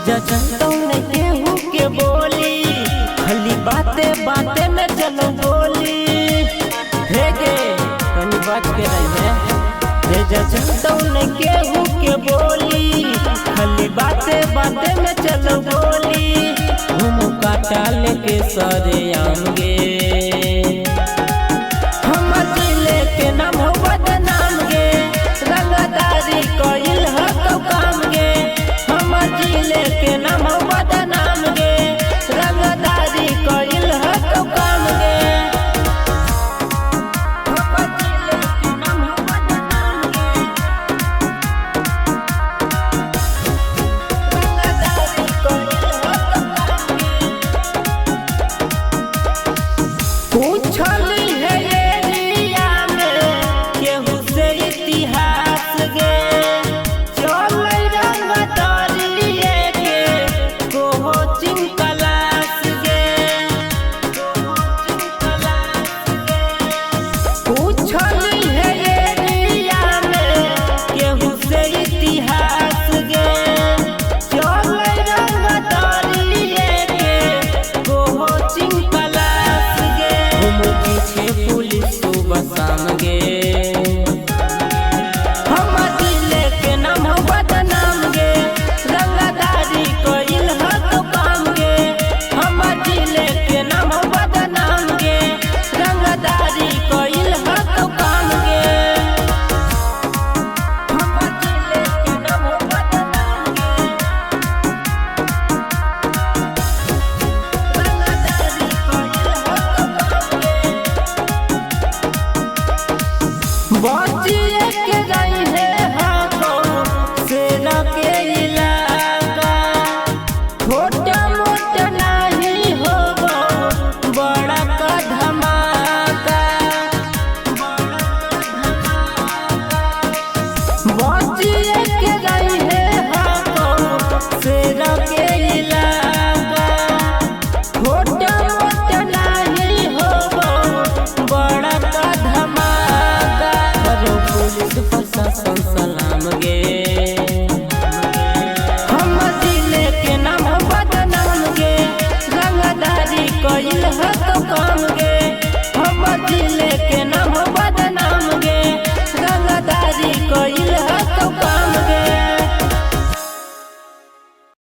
भेजा चलता नहीं केहू के बोली, खाली बातें बातें में चलो बोली। हे गे तनी बात के रही है, भेजा चलता नहीं केहू के बोली, खाली बातें बातें में चलो बोली। घूम काटा लेके सरे आएंगे, हम जिले के नाम हो बदनाम गे, रंगदारी कोइल हो तो काम गे। हम जिले के नाम हो बदनाम गे, रंगदारी कोइल हो तो काम गे। हम जिले के नाम हो बदनाम गे, रंगदारी कोइल हो तो काम गे। पूछली है एरिया में केहू से इतिहास गे, चले रंगदारिये के कोचिंग क्लास गे, पूछली है एरिया में केहू से इतिहास गे, चले रंगदारिये के कोचिंग क्लास गे। घूम पीछे पुलिस सुबह शाम गे, हम जिले के नाम हो बदनाम गे, रंगदारी कोइल हो तो काम गे। हम जिले के नाम हो बदनाम गे, रंगदारी कोइल हो तो काम गे। हम जिले के नाम हो बदनाम गे, रंगदारी कोइल हो तो काम गे।